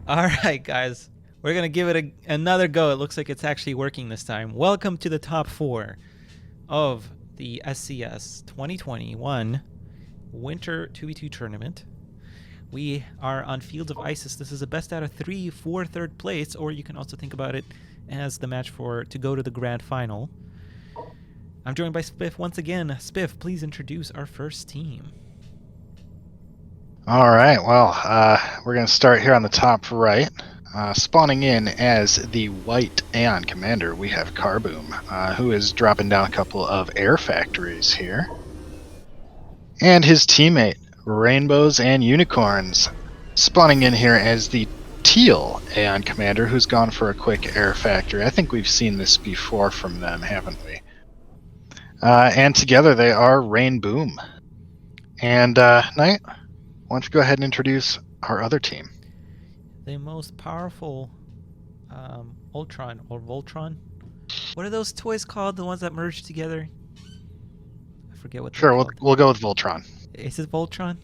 All right, guys. We're going to give it another go. It looks like it's actually working this time. Welcome to the top 4 of the SCS 2021 Winter 2v2 Tournament. We are on Fields of Isis. This is a best out of 3 for third place, or you can also think about it as the match to go to the grand final. I'm joined by Spiff once again. Spiff, please introduce our first team. All right, well, we're going to start here on the top right. Spawning in as the white Aeon commander, we have Carboom, who is dropping down a couple of air factories here. And his teammate, Rainbows and Unicorns, spawning in here as the teal Aeon commander, who's gone for a quick air factory. I think we've seen this before from them, haven't we? And together they are Rainboom. And Nite, why don't you go ahead and introduce our other team? The most powerful Ultron or Voltron. What are those toys called? The ones that merge together? I forget what they're called. We'll go with Voltron. Is it Voltron?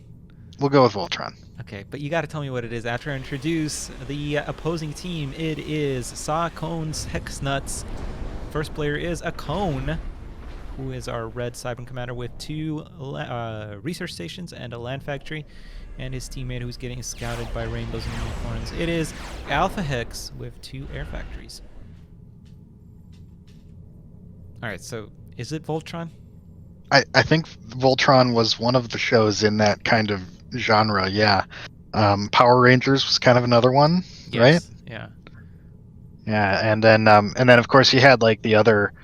We'll go with Voltron. Okay, but you got to tell me what it is after I introduce the opposing team. It is Saw Cone's Hexnuts. First player is a Cone, who is our red Cyber commander with 2 research stations and a land factory, and his teammate who's getting scouted by Rainbows and Unicorns. It is Alpha Hex with 2 air factories. Alright, so is it Voltron? I think Voltron was one of the shows in that kind of genre, yeah. Power Rangers was kind of another one, Yes, right? Yeah. Yeah, and then of course you had like the other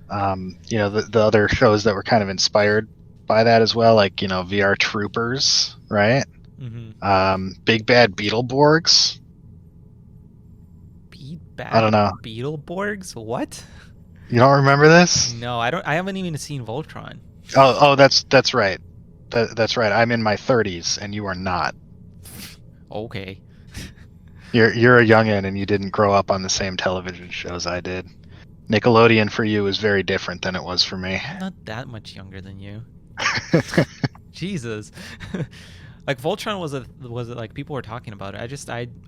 the other shows that were kind of inspired by that as well, like, VR Troopers, right? Mm-hmm. Big Bad Beetleborgs. I don't know. Beetleborgs? What? You don't remember this? No, I don't. I haven't even seen Voltron. Oh, that's right. That's right. I'm in my 30s, and you are not. Okay. You're a youngin', and you didn't grow up on the same television shows I did. Nickelodeon for you is very different than it was for me. I'm not that much younger than you. Jesus. Like Voltron was it like people were talking about it.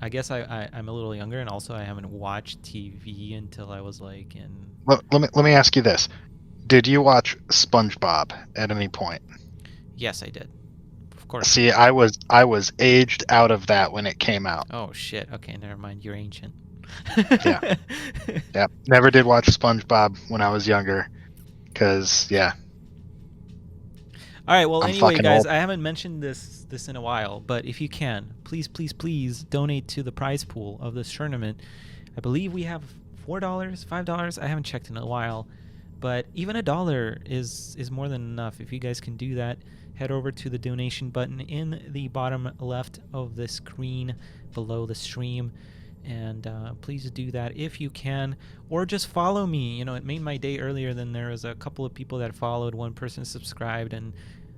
I guess I'm a little younger, and also I haven't watched TV until I was like in. Well, let me ask you this: did you watch SpongeBob at any point? Yes, I did. Of course. See, I was aged out of that when it came out. Oh shit. Okay, never mind. You're ancient. Yeah. Yeah. Never did watch SpongeBob when I was younger, because yeah. All right. Well, I'm anyway, guys, old. I haven't mentioned this in a while, but if you can, please donate to the prize pool of this tournament. I believe we have $4, $5. I haven't checked in a while, but even $1 is more than enough. If you guys can do that, head over to the donation button in the bottom left of the screen below the stream, and please do that if you can, or just follow me. It made my day earlier. Than there was a couple of people that followed, 1 person subscribed, and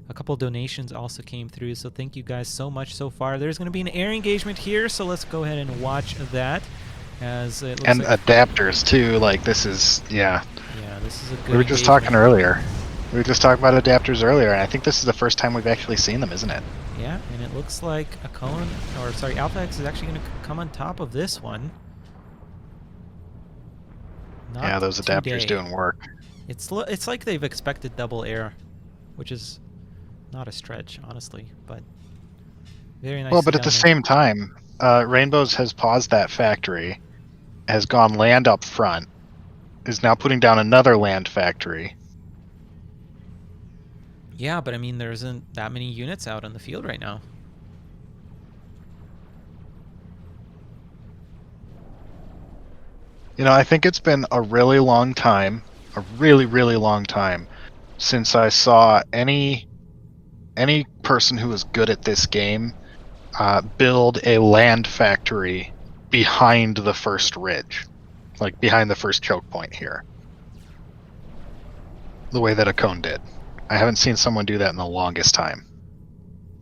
a couple donations also came through, so thank you guys so much so far. There's going to be an air engagement here, so let's go ahead and watch that. As it looks And like adapters too, like this is, yeah. Yeah, this is a good We were just talking earlier. We were just talking about adapters earlier, and I think this is the first time we've actually seen them, isn't it? Yeah, and it looks like a Cone, or sorry, Alpha X is actually going to come on top of this one. Yeah, those adapters doing work. It's like they've expected double air, which is not a stretch, honestly, but very nice. Well, but at the same time, Rainbows has paused that factory, has gone land up front, is now putting down another land factory. Yeah, but I mean, there isn't that many units out on the field right now. I think it's been a really long time, a really, really long time, since I saw any person who is good at this game build a land factory behind the first ridge, like behind the first choke point here, the way that a Cone did. I haven't seen someone do that in the longest time,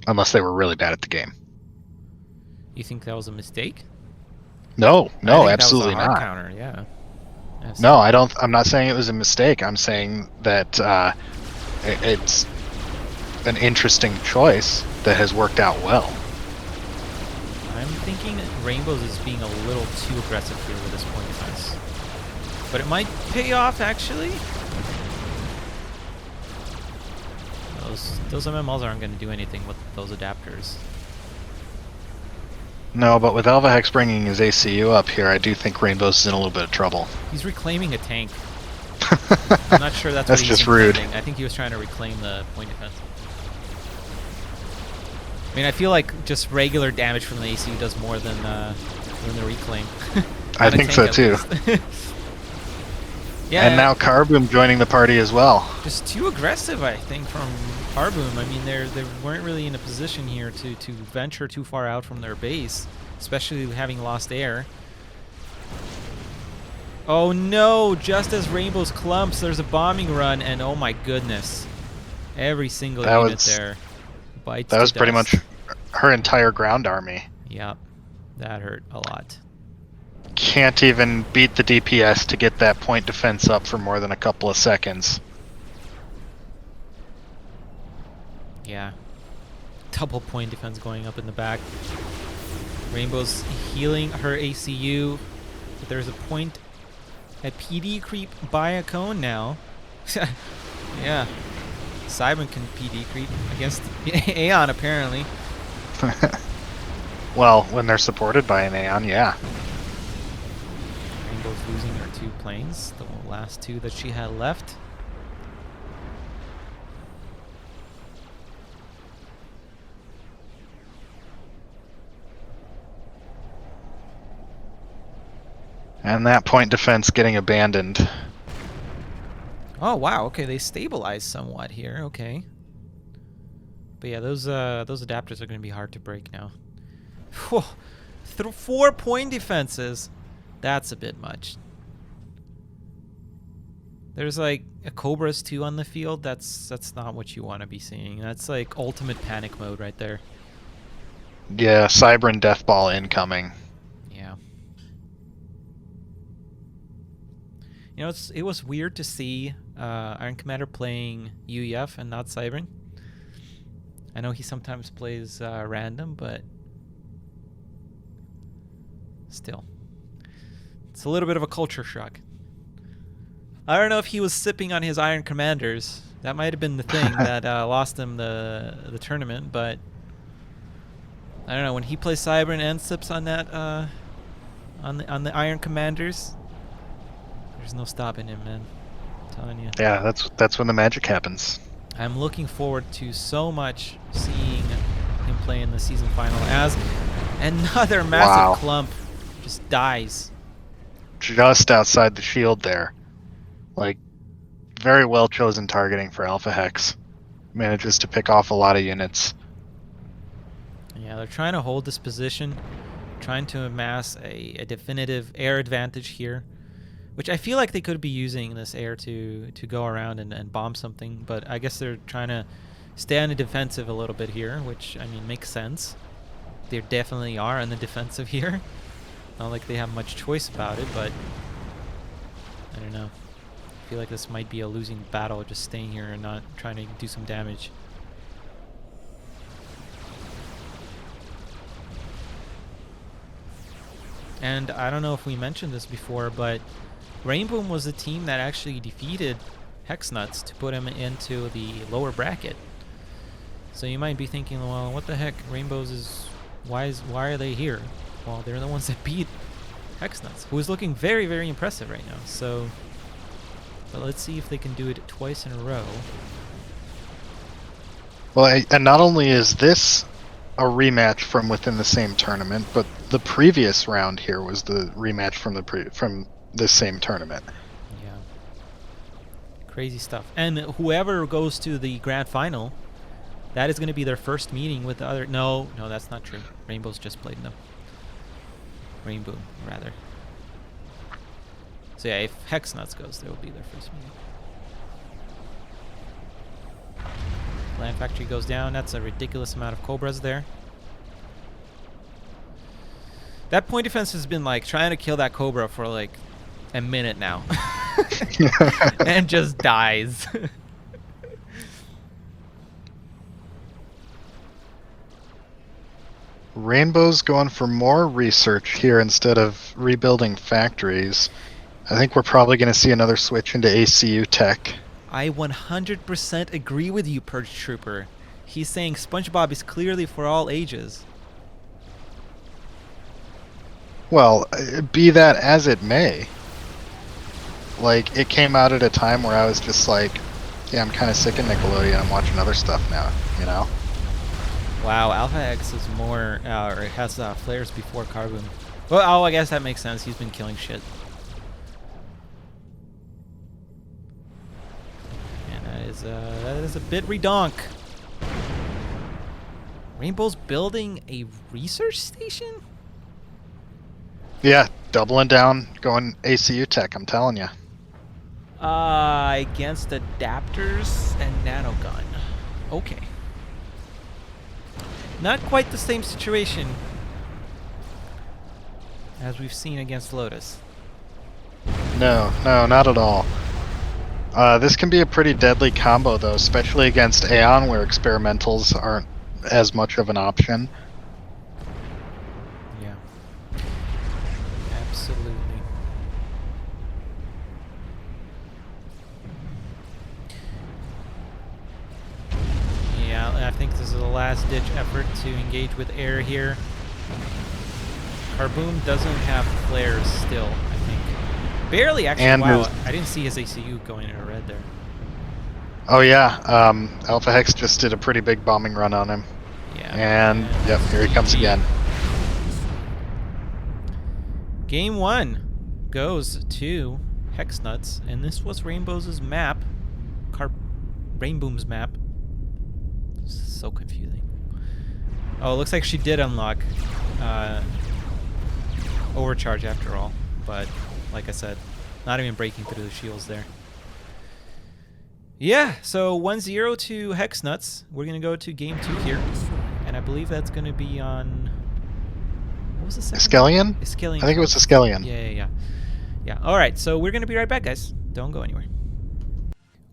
unless they were really bad at the game. You think that was a mistake? No, absolutely that was a hard not. Counter, yeah. Absolutely. No, I don't. I'm not saying it was a mistake. I'm saying that it's an interesting choice that has worked out well. I I'm thinking Rainbows is being a little too aggressive here with this point defense. But it might pay off, actually. Those MMLs aren't going to do anything with those adapters. No, but with Alpha Hex bringing his ACU up here, I do think Rainbows is in a little bit of trouble. He's reclaiming a tank. I'm not sure that's what he's just rude. intending. I think he was trying to reclaim the point defense. I mean, I feel like just regular damage from the ACU does more than the reclaim. I think so too. Yeah. And now Carboom joining the party as well. Just too aggressive, I think, from Carboom. I mean, they weren't really in a position here to venture too far out from their base, especially having lost air. Oh no! Just as Rainbow's clumps, there's a bombing run, and oh my goodness, every single unit there bites. That was pretty much her entire ground army. Yep, that hurt a lot. Can't even beat the DPS to get that point defense up for more than a couple of seconds. Yeah. Double point defense going up in the back. Rainbow's healing her ACU. But there's a point at PD creep by a cone now. Yeah. Cybern can PD creep against Aeon, apparently. Well, when they're supported by an Aeon, yeah. Rainbow's losing her 2 planes, the last 2 that she had left. And that point defense getting abandoned. Oh wow, okay, they stabilized somewhat here, okay. But yeah, those adapters are going to be hard to break now. Whew. 4 point defenses. That's a bit much. There's like a Cobra's 2 on the field. That's not what you want to be seeing. That's like ultimate panic mode right there. Yeah, Cybern Deathball incoming. Yeah. You know, it was weird to see Iron Commander playing UEF and not Cybern. I know he sometimes plays random, but still. It's a little bit of a culture shock. I don't know if he was sipping on his Iron Commanders. That might have been the thing that lost him the tournament, but I don't know, when he plays Cybern and sips on that on the Iron Commanders, there's no stopping him, man. I'm telling you. Yeah, that's when the magic happens. I'm looking forward to so much seeing him play in the season final as another massive clump just dies. Just outside the shield there. Like, very well chosen targeting for Alpha Hex. Manages to pick off a lot of units. Yeah, they're trying to hold this position, trying to amass a definitive air advantage here, which I feel like they could be using this air to go around and bomb something, but I guess they're trying to stay on the defensive a little bit here, which, I mean, makes sense. They definitely are on the defensive here. Not like they have much choice about it, but I don't know. I feel like this might be a losing battle, just staying here and not trying to do some damage. And I don't know if we mentioned this before, but Rainboom was the team that actually defeated Hexnuts to put him into the lower bracket. So you might be thinking, well, what the heck? Rainbows is why are they here? Well, they're the ones that beat Hexnuts, who is looking very, very impressive right now. So, but let's see if they can do it twice in a row. Well, and not only is this a rematch from within the same tournament, but the previous round here was the rematch from this same tournament. Yeah. Crazy stuff. And whoever goes to the grand final, that is going to be their first meeting with the other. No, that's not true. Rainbow's just played them. Rainboom, rather. So yeah, if Hexnuts goes, they will be their first meeting. Land Factory goes down. That's a ridiculous amount of Cobras there. That point defense has been like trying to kill that Cobra for like a minute now. And just dies. Rainbow's going for more research here instead of rebuilding factories. I think we're probably going to see another switch into ACU tech. I 100% agree with you, Purge Trooper. He's saying SpongeBob is clearly for all ages. Well, be that as it may. Like, it came out at a time where I was just like, yeah, I'm kind of sick of Nickelodeon. I'm watching other stuff now, you know? Wow, Alpha X is more, or it has flares before Carboom. Well, oh, I guess that makes sense. He's been killing shit. And that is a bit redonk. Rainbow's building a research station? Yeah, doubling down, going ACU tech, I'm telling you. Against adapters and nanogun. Okay. Not quite the same situation as we've seen against Lotus. No, not at all. This can be a pretty deadly combo, though, especially against Aeon, where experimentals aren't as much of an option. Yeah. Absolutely. Yeah, I think this is a last-ditch effort to engage with air here. Carboom doesn't have flares still, I think. Barely, actually. And wow, I didn't see his ACU going into red there. Oh yeah, Alpha Hex just did a pretty big bombing run on him. Yeah. And yep, here he comes again. Game 1 goes to Hexnuts, and this was Rainbow's map. Rainboom's map. So confusing. Oh, it looks like she did unlock overcharge after all, but like I said, not even breaking through the shields there. Yeah, so 1-0 to Hexnuts. We're going to go to game 2 here, and I believe that's going to be on... What was the second? Iskellian? Iskellian. I think it was Iskellian. Yeah. All right, so we're going to be right back, guys. Don't go anywhere.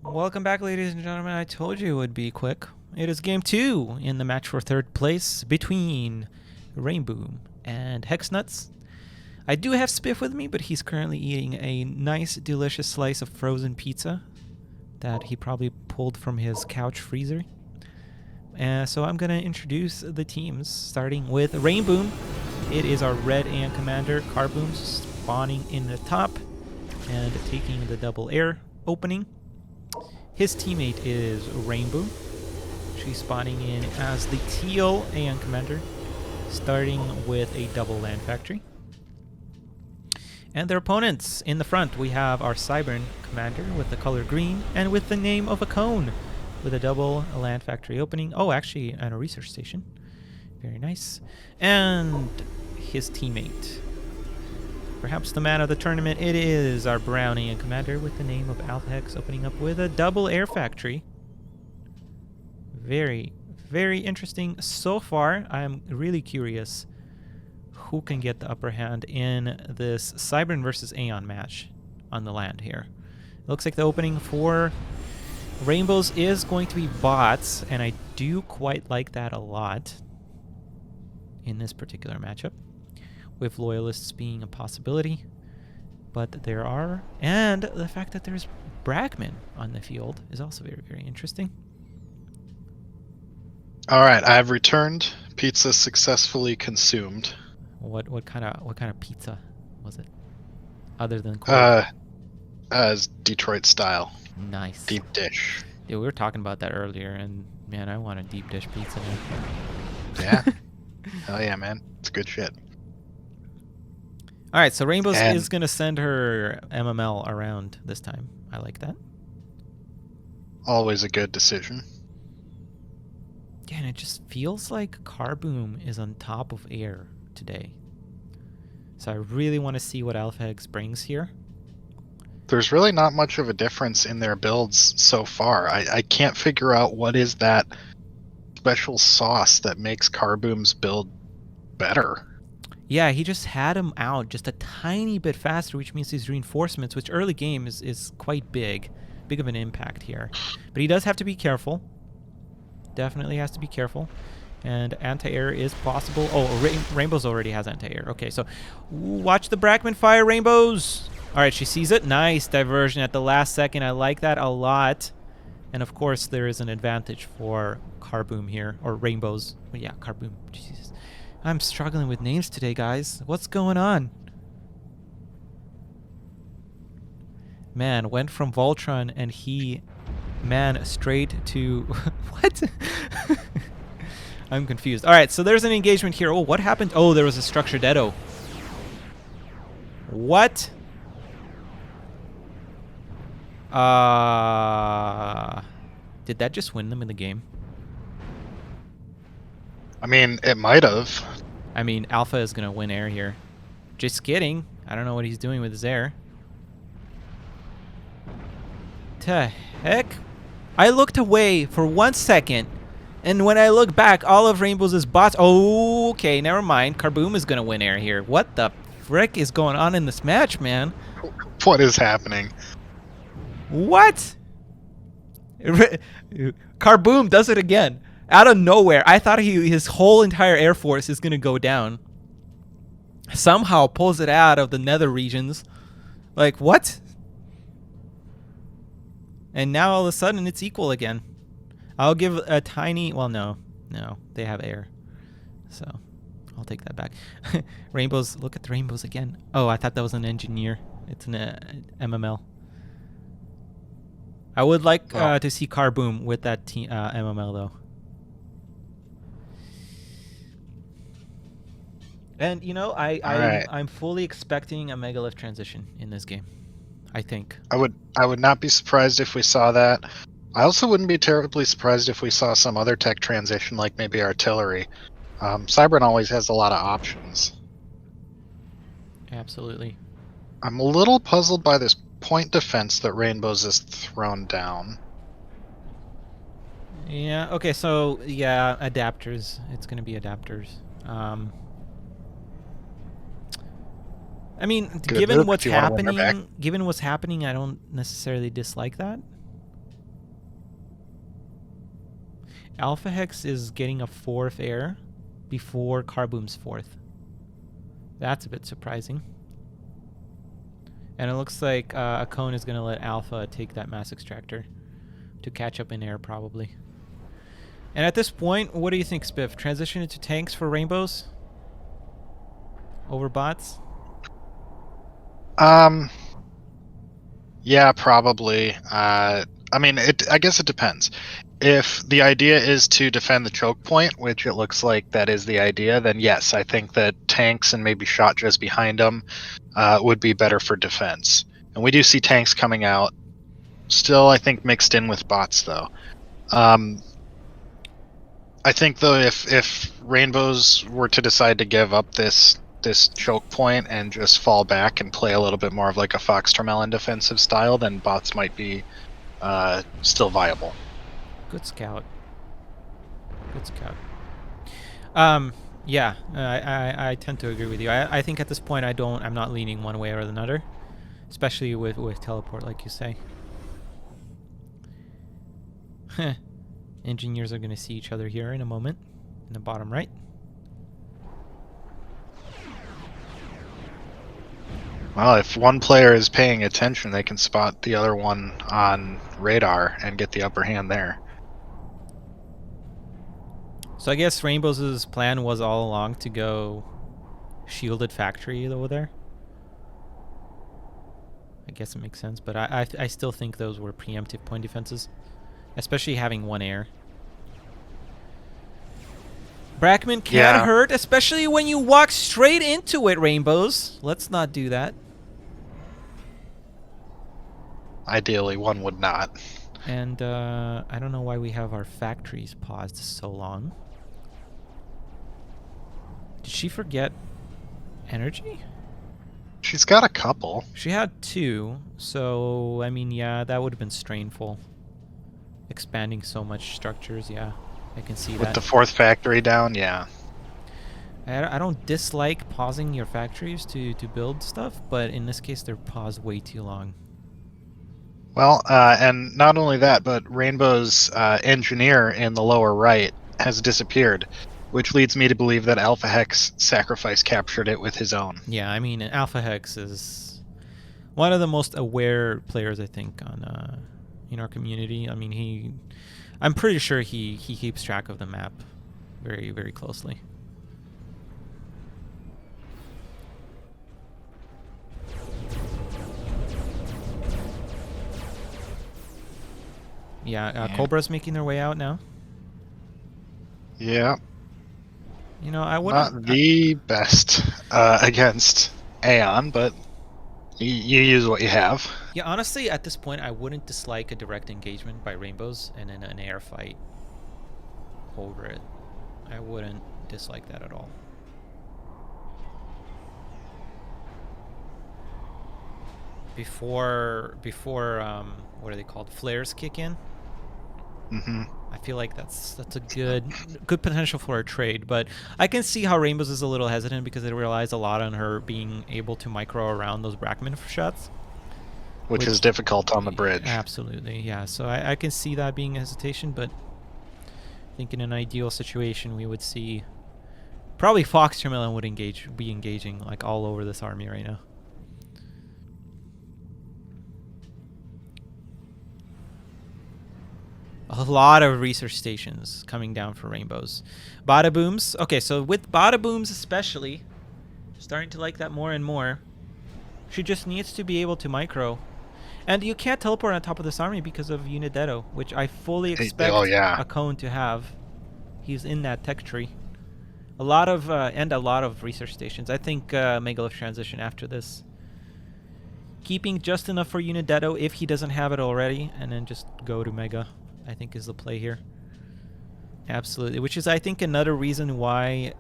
Welcome back, ladies and gentlemen. I told you it would be quick. It is game 2 in the match for 3rd place between Rainboom and Hexnuts. I do have Spiff with me, but he's currently eating a nice, delicious slice of frozen pizza that he probably pulled from his couch freezer. So I'm going to introduce the teams, starting with Rainboom. It is our red and commander. Carboom spawning in the top and taking the double air opening. His teammate is Rainboom. She's spawning in as the teal and commander, starting with a double land factory. And their opponents in the front, we have our Cybern commander with the color green and with the name of a cone with a double land factory opening. Oh, actually, and a research station. Very nice. And his teammate, perhaps the man of the tournament, it is our brownie and commander with the name of Alpha Hex opening up with a double air factory. Very, very interesting so far. I'm really curious who can get the upper hand in this Cybern versus Aeon match on the land here. It looks like the opening for Rainbows is going to be bots, and I do quite like that a lot in this particular matchup, with loyalists being a possibility. But there are, and the fact that there's Bragman on the field is also very, very interesting. All right, I've returned. Pizza successfully consumed. What kind of pizza was it? Other than cold? As Detroit style. Nice. Deep dish. Yeah, we were talking about that earlier, and man, I want a deep dish pizza now. Yeah. Hell yeah, man. It's good shit. All right, so Rainbows is going to send her MML around this time. I like that. Always a good decision. Yeah, and it just feels like Carboom is on top of air today. So I really want to see what Alpha Hex brings here. There's really not much of a difference in their builds so far. I can't figure out what is that special sauce that makes Carboom's build better. Yeah, he just had him out just a tiny bit faster, which means his reinforcements, which early game is quite big of an impact here. But he does have to be careful. Definitely has to be careful. And anti-air is possible. Oh, Rainbows already has anti-air. Okay, so watch the Brackman fire, Rainbows. All right, she sees it. Nice diversion at the last second. I like that a lot. And of course, there is an advantage for Carboom here, or Rainbows. Well, yeah, Carboom. Jesus. I'm struggling with names today, guys. What's going on? Man, went from Voltron and he, man, straight to... What? I'm confused. All right, so there's an engagement here. Oh, what happened? Oh, there was a structure deado. What? Did that just win them in the game? I mean, it might have. I mean, Alpha is going to win air here. Just kidding. I don't know what he's doing with his air. To heck? I looked away for 1 second, and when I look back, all of Rainbows is bots. Oh, okay, never mind. Carboom is going to win air here. What the frick is going on in this match, man? What is happening? What? Carboom does it again. Out of nowhere. I thought his whole entire air force is going to go down. Somehow pulls it out of the nether regions. Like, what? And now all of a sudden it's equal again. I'll give a tiny... Well, no. No, they have air. So, I'll take that back. Rainbows. Look at the rainbows again. Oh, I thought that was an engineer. It's an MML. I would like to see Carboom with that MML, though. And, you know, I'm fully expecting a Megalith transition in this game. I think. I would not be surprised if we saw that. I also wouldn't be terribly surprised if we saw some other tech transition, like maybe artillery. Cybran always has a lot of options. Absolutely. I'm a little puzzled by this point defense that Rainbows has thrown down. Yeah, okay, so, yeah, adapters. It's going to be adapters. I mean, given what's happening, I don't necessarily dislike that. Alpha Hex is getting a 4th air before Carboom's 4th. That's a bit surprising. And it looks like a cone is going to let Alpha take that mass extractor to catch up in air, probably. And at this point, what do you think, Spiff? Transition into tanks for Rainbows? Over bots? Yeah, probably. I mean, I guess it depends. If the idea is to defend the choke point, which it looks like that is the idea, then yes, I think that tanks and maybe shot just behind them would be better for defense. And we do see tanks coming out. Still, I think mixed in with bots, though. I think, though, if Rainbows were to decide to give up this choke point and just fall back and play a little bit more of like a Fox Termelin defensive style, then bots might be still viable. Good scout. Good scout. Yeah, I tend to agree with you. I think at this point I'm not leaning one way or another, especially with teleport, like you say. Engineers are going to see each other here in a moment, in the bottom right. Well, if one player is paying attention, they can spot the other one on radar and get the upper hand there. So I guess Rainbows' plan was all along to go shielded factory over there. I guess it makes sense, but I still think those were preemptive point defenses, especially having 1 air. Brackman can hurt, especially when you walk straight into it, Rainbows. Let's not do that. Ideally, one would not. And I don't know why we have our factories paused so long. Did she forget energy? She's got a couple. She had 2, so I mean, yeah, that would have been strainful. Expanding so much structures, yeah, I can see that. With the 4th factory down, yeah. I don't dislike pausing your factories to build stuff, but in this case, they're paused way too long. Well, and not only that, but Rainbow's engineer in the lower right has disappeared. Which leads me to believe that Alpha Hex Sacrifice captured it with his own. Yeah, I mean, Alpha Hex is one of the most aware players, I think, on in our community. I mean, I'm pretty sure he keeps track of the map very, very closely. Yeah, Cobra's making their way out now. Yeah. You know, I wouldn't... Not the best against Aeon, but you use what you have. Yeah, honestly, at this point, I wouldn't dislike a direct engagement by Rainbows and then an air fight over it. I wouldn't dislike that at all. Before what are they called? Flares kick in. Mm-hmm. I feel like that's a good potential for a trade, but I can see how Rainbows is a little hesitant because they relies a lot on her being able to micro around those Brackman shots. Which is difficult on the bridge. Absolutely, yeah. So I can see that being a hesitation, but I think in an ideal situation we would see probably Fox Tremellon would be engaging like all over this army right now. A lot of research stations coming down for Rainbows. Bada Booms. Okay, so with Bada Booms especially, starting to like that more and more. She just needs to be able to micro. And you can't teleport on top of this army because of Unidetto, which I fully expect a cone to have. He's in that tech tree. A lot of research stations. I think Megalith transition after this. Keeping just enough for Unidetto if he doesn't have it already, and then just go to Mega, I think is the play here. Absolutely. Which is, I think, another reason why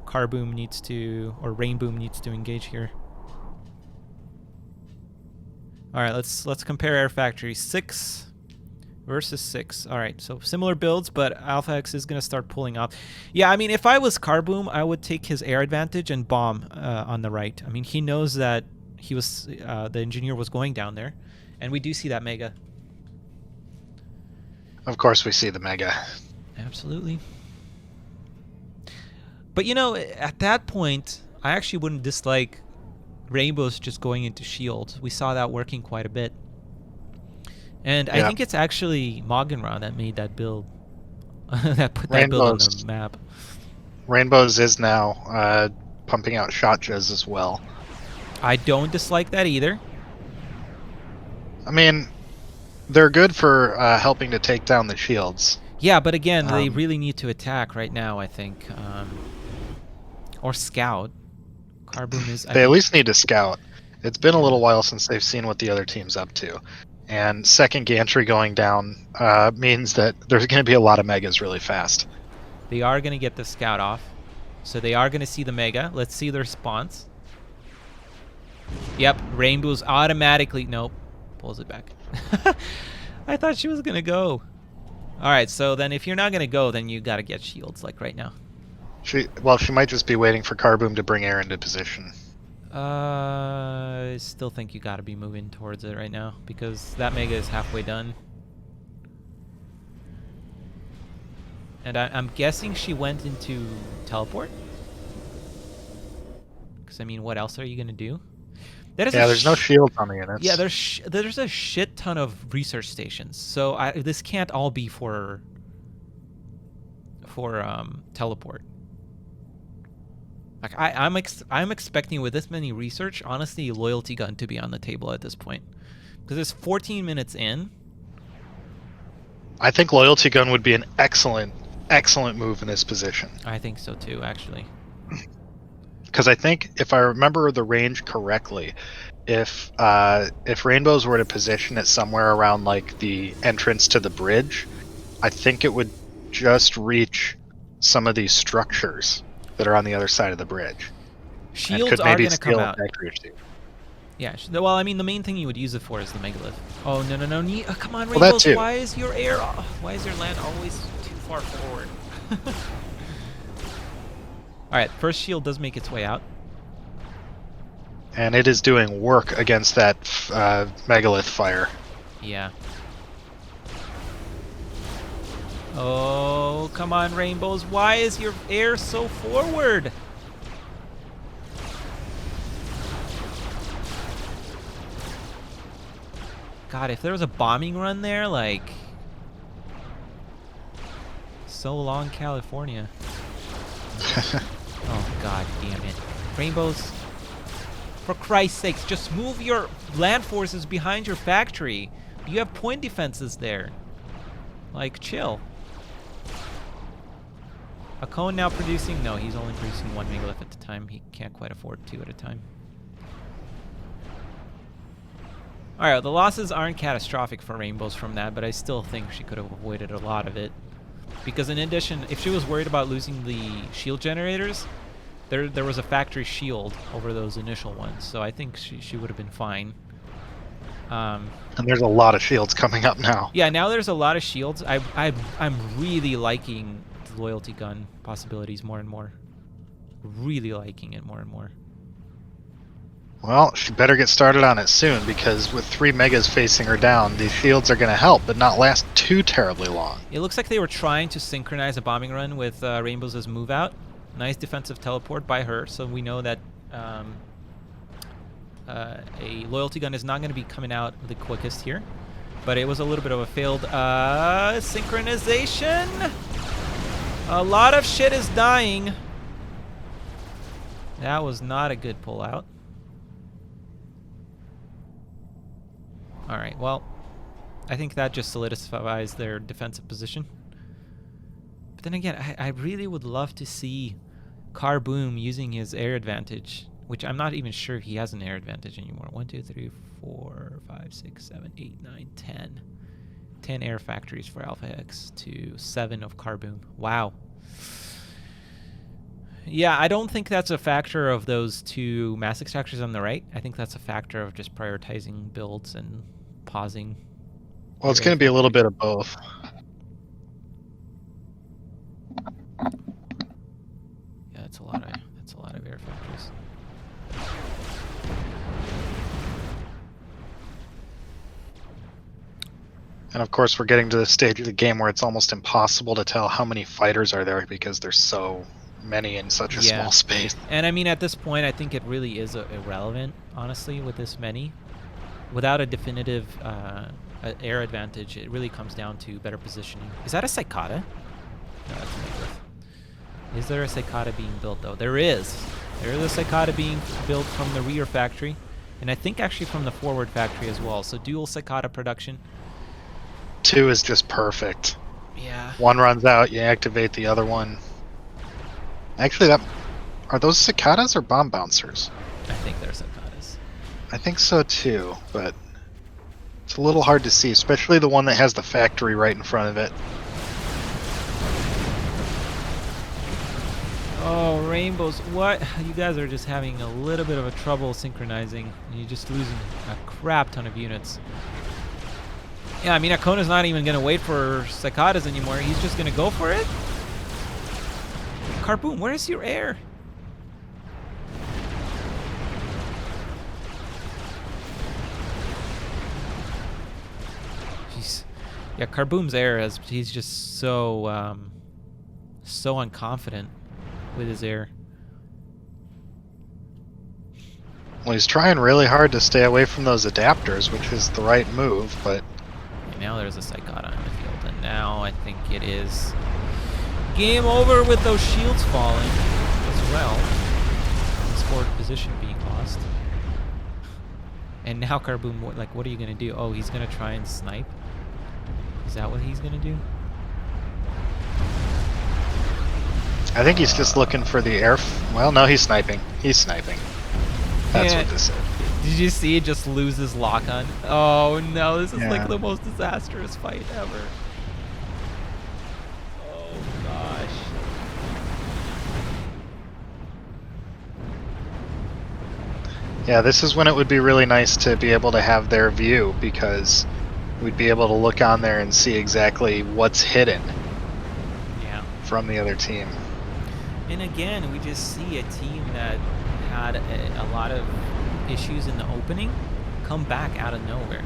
Carboom needs to, or Rainboom needs to engage here. Alright, let's compare Air Factory. 6 versus 6. Alright, so similar builds, but Alpha X is going to start pulling off. Yeah, I mean, if I was Carboom, I would take his air advantage and bomb on the right. I mean, he knows that he was the engineer was going down there, and we do see that Mega. Of course we see the Mega. Absolutely. But you know, at that point, I actually wouldn't dislike Rainbows just going into shields. We saw that working quite a bit. And I think it's actually Moggenra that made that build. that put that build on the map. Rainbows is now pumping out shotjas as well. I don't dislike that either. I mean, they're good for helping to take down the shields. Yeah, but again, they really need to attack right now, I think. Or scout. Carboom is... They at least need to scout. It's been a little while since they've seen what the other team's up to. And second gantry going down means that there's going to be a lot of Megas really fast. They are going to get the scout off. So they are going to see the Mega. Let's see the response. Yep, Rainbow's automatically... Nope. Pulls it back. I thought she was going to go. Alright, so then if you're not going to go, then you got to get shields, like right now. She might just be waiting for Carboom to bring air into position. I still think you got to be moving towards it right now, because that Mega is halfway done. And I'm guessing she went into teleport? Because, I mean, what else are you going to do? There's no shields on the units. Yeah, there's a shit ton of research stations. So this can't all be for teleport. Like I'm expecting with this many research, honestly, loyalty gun to be on the table at this point, because it's 14 minutes in. I think loyalty gun would be an excellent move in this position. I think so too, actually. Because I think, if I remember the range correctly, if Rainbows were to position it somewhere around like the entrance to the bridge, I think it would just reach some of these structures that are on the other side of the bridge. Shields are going to come out. Yeah, well, I mean, the main thing you would use it for is the Megalith. Oh, no. Come on, Rainbows, why is your land always too far forward? Alright, first shield does make its way out. And it is doing work against that Megalith fire. Yeah. Oh, Oh, come on, Rainbows. Why is your air so forward? God, if there was a bombing run there, like... So long, California. Oh, God damn it. Rainbows, for Christ's sakes, just move your land forces behind your factory. You have point defenses there. Like, chill. A cone now producing? No, he's only producing 1 megalith at a time. He can't quite afford 2 at a time. Alright, the losses aren't catastrophic for Rainbows from that, but I still think she could have avoided a lot of it. Because in addition, if she was worried about losing the shield generators, there was a factory shield over those initial ones, so I think she would have been fine. And there's a lot of shields coming up now. Yeah, now there's a lot of shields. I'm really liking the loyalty gun possibilities more and more. Really liking it more and more. Well, she better get started on it soon, because with 3 megas facing her down, these shields are going to help, but not last too terribly long. It looks like they were trying to synchronize a bombing run with Rainbows' move out. Nice defensive teleport by her, so we know that a loyalty gun is not going to be coming out the quickest here. But it was a little bit of a failed synchronization. A lot of shit is dying. That was not a good pullout. Alright, well, I think that just solidifies their defensive position. But then again, I really would love to see Carboom using his air advantage, which I'm not even sure if he has an air advantage anymore. 1, 2, 3, 4, 5, 6, 7, 8, 9, 10. 10 air factories for Alpha X to 7 of Carboom. Wow. Yeah, I don't think that's a factor of those 2 mass extractors on the right. I think that's a factor of just prioritizing builds and pausing. Well, it's going to be a little bit of both. Yeah, that's a lot of air factories. And of course, we're getting to the stage of the game where it's almost impossible to tell how many fighters are there because there's so many in such a small space. And I mean, at this point, I think it really is irrelevant, honestly, with this many. Without a definitive air advantage, it really comes down to better positioning. Is that a Cicada? No, that's a Megalith. Is there a Cicada being built, though? There is. There is a Cicada being built from the rear factory, and I think actually from the forward factory as well. So dual Cicada production. 2 is just perfect. Yeah. 1 runs out, you activate the other one. Actually, are those cicadas or bomb bouncers? I think they're cicadas. I think so too, but it's a little hard to see, especially the one that has the factory right in front of it. Oh, Rainbows, what? You guys are just having a little bit of a trouble synchronizing, and you're just losing a crap ton of units. Yeah, I mean, Akona's not even going to wait for cicadas anymore. He's just going to go for it. Carboom, where's your air? Jeez. Yeah, Carboom's air he's just so so unconfident with his air. Well, he's trying really hard to stay away from those adapters, which is the right move, but Okay, now there's a Cicada in the field, and now I think it is game over with those shields falling as well. His forward position being lost. And now Carboom, what are you going to do? Oh, he's going to try and snipe? Is that what he's going to do? I think he's just looking for the air. Well, no, he's sniping. He's sniping. That's what this is. Did you see it just lose his lock on? Oh no, this is Yeah. like the most disastrous fight ever. Oh gosh. Yeah, this is when it would be really nice to be able to have their view, because we'd be able to look on there and see exactly what's hidden from the other team. And again, we just see a team that had a lot of issues in the opening come back out of nowhere.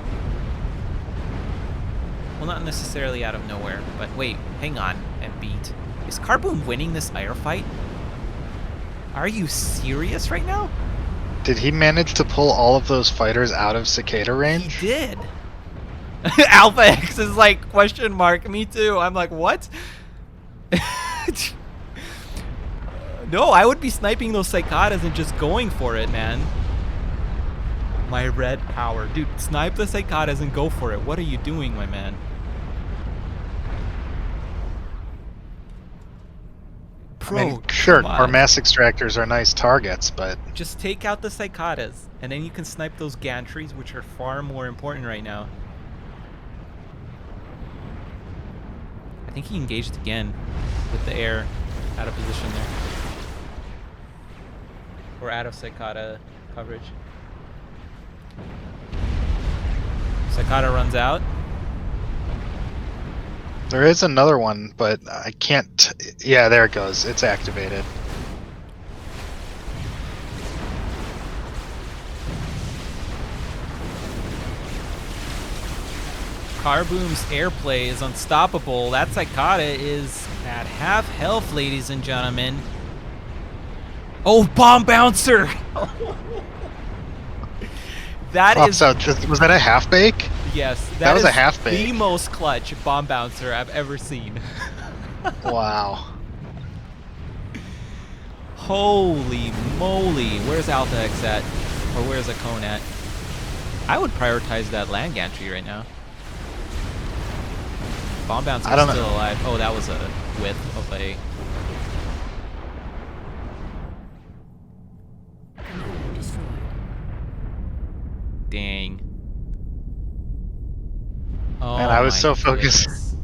Well, not necessarily out of nowhere, but wait, hang on. and beat. Is Carboom winning this air fight? Are you serious right now? Did he manage to pull all of those fighters out of cicada range? He did. Alpha X is like question mark. Me too. I'm like, what? No, I would be sniping those cicadas and just going for it, man. My red power. Dude, snipe the cicadas and go for it. What are you doing, my man? Bro, I mean, sure, come our on. mass extractors are nice targets, but Just take out the cicadas, and then you can snipe those gantries, which are far more important right now. I think he engaged again with the air out of position there. Or out of cicada coverage. Cicada runs out. there is another one, but I can't. Yeah, there it goes. It's activated. Carboom's airplay is unstoppable. That cicada is at half health, ladies and gentlemen. Oh, bomb bouncer! That Oh, is so just, was that a half bake? yes. that was a is half the bake. most clutch bomb bouncer I've ever seen. Wow. Holy moly! Where's Alpha X at? Or where's a cone at? I would prioritize that land gantry right now. Bomb bouncer I is don't know. still alive. Oh, that was a whiff of a. Dang. Oh, And I was my so focused. goodness.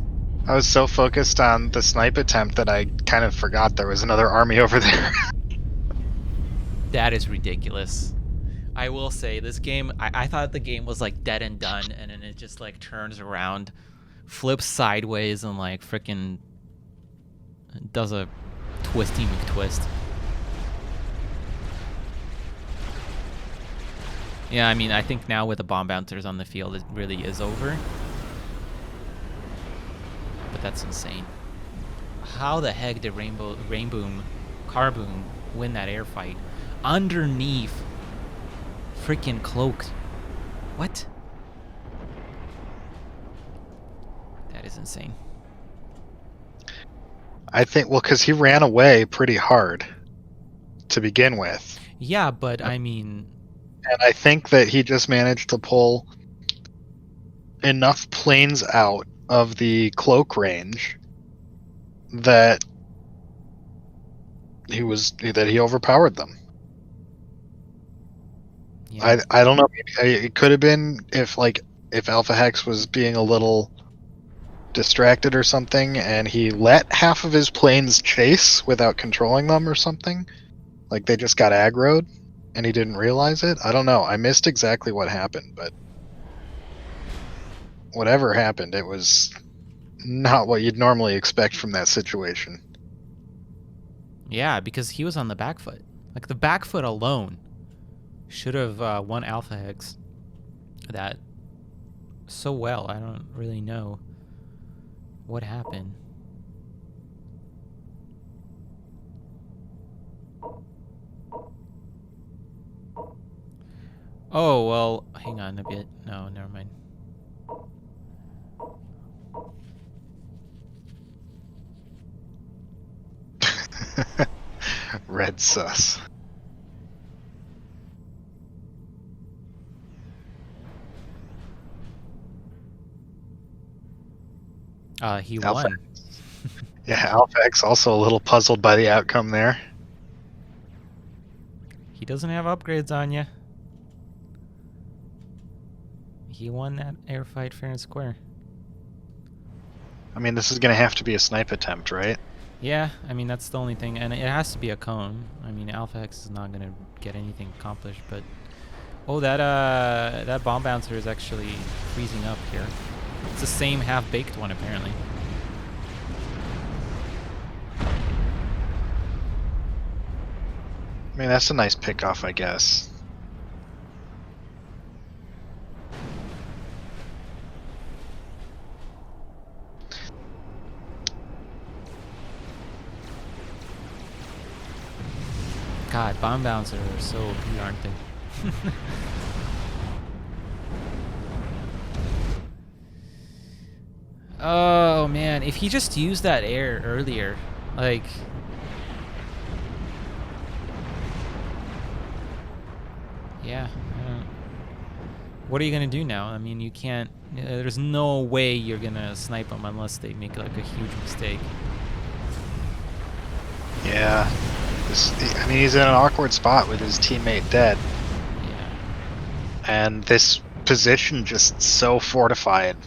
I was so focused on the snipe attempt that I kind of forgot there was another army over there. That is ridiculous. I will say, this game, I thought the game was like dead and done, and then it just like turns around, flips sideways, and like freaking does a twisty McTwist. Yeah, I mean, I think now with the bomb bouncers on the field, it really is over. But that's insane. How the heck did Rainboom, Carboom win that air fight underneath freaking cloaked? What? That is insane. I think, well, because he ran away pretty hard to begin with. Yeah, but I mean, And I think that he just managed to pull enough planes out of the cloak range that he overpowered them. yeah. I don't know. It could have been if Alpha Hex was being a little distracted or something, and he let half of his planes chase without controlling them or something. Like they just got aggroed, and he didn't realize it. I don't know. I missed exactly what happened, but whatever happened, it was not what you'd normally expect from that situation. Yeah, because he was on the back foot. Like the back foot alone should have won Alpha Hex that so well. I don't really know what happened. Oh, well, hang on a bit. No, never mind. Red sus. He Alpha. won. Yeah, Alpha X also a little puzzled by the outcome there. He doesn't have upgrades on you. He won that air fight fair and square. I mean, this is going to have to be a snipe attempt, right? Yeah, I mean, that's the only thing. And it has to be a cone. I mean, Alpha X is not going to get anything accomplished, but... Oh, that bomb bouncer is actually freezing up here. It's the same half-baked one, apparently. I mean, that's a nice pickoff, I guess. God, bomb bouncers are so OP, aren't they? Oh man, if he just used that air earlier, like... Yeah. What are you gonna do now? I mean, you can't... there's no way you're gonna snipe them unless they make like a huge mistake. Yeah. I mean, he's in an awkward spot with his teammate dead. Yeah. And this position just so fortified.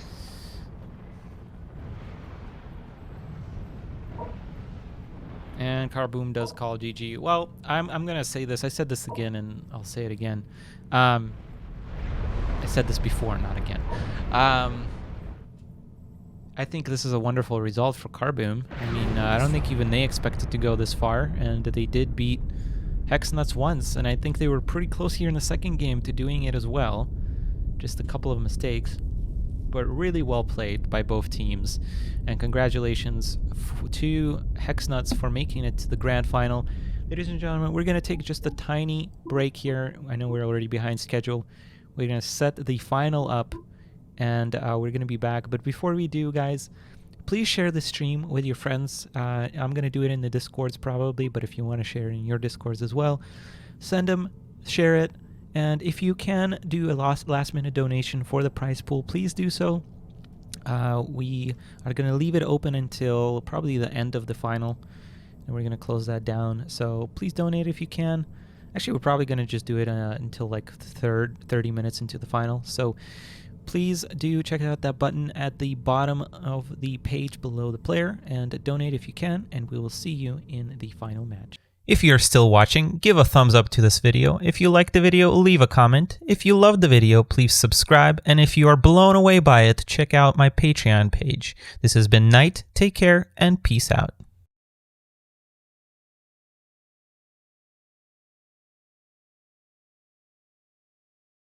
And Carboom does call GG. Well, I'm gonna say this. I said this again, and I'll say it again. I said this before, not again. I think this is a wonderful result for Carboom. I mean, I don't think even they expected to go this far, and they did beat Hexnuts once, and I think they were pretty close here in the second game to doing it as well. Just a couple of mistakes, but really well played by both teams. And congratulations to Hexnuts for making it to the grand final. Ladies and gentlemen, we're going to take just a tiny break here. I know we're already behind schedule. We're going to set the final up, and we're going to be back. But before we do, guys, please share the stream with your friends. I'm going to do it in the Discords probably, but if you want to share it in your Discords as well, send them, share it. And if you can do a last-minute donation for the prize pool, please do so. We are going to leave it open until probably the end of the final, and we're going to close that down. So please donate if you can. Actually, we're probably going to just do it until like 30 minutes into the final. So please do check out that button at the bottom of the page below the player and donate if you can, and we will see you in the final match. If you're still watching, give a thumbs up to this video. If you liked the video, leave a comment. If you loved the video, please subscribe. And if you are blown away by it, check out my Patreon page. This has been Nite. Take care and peace out.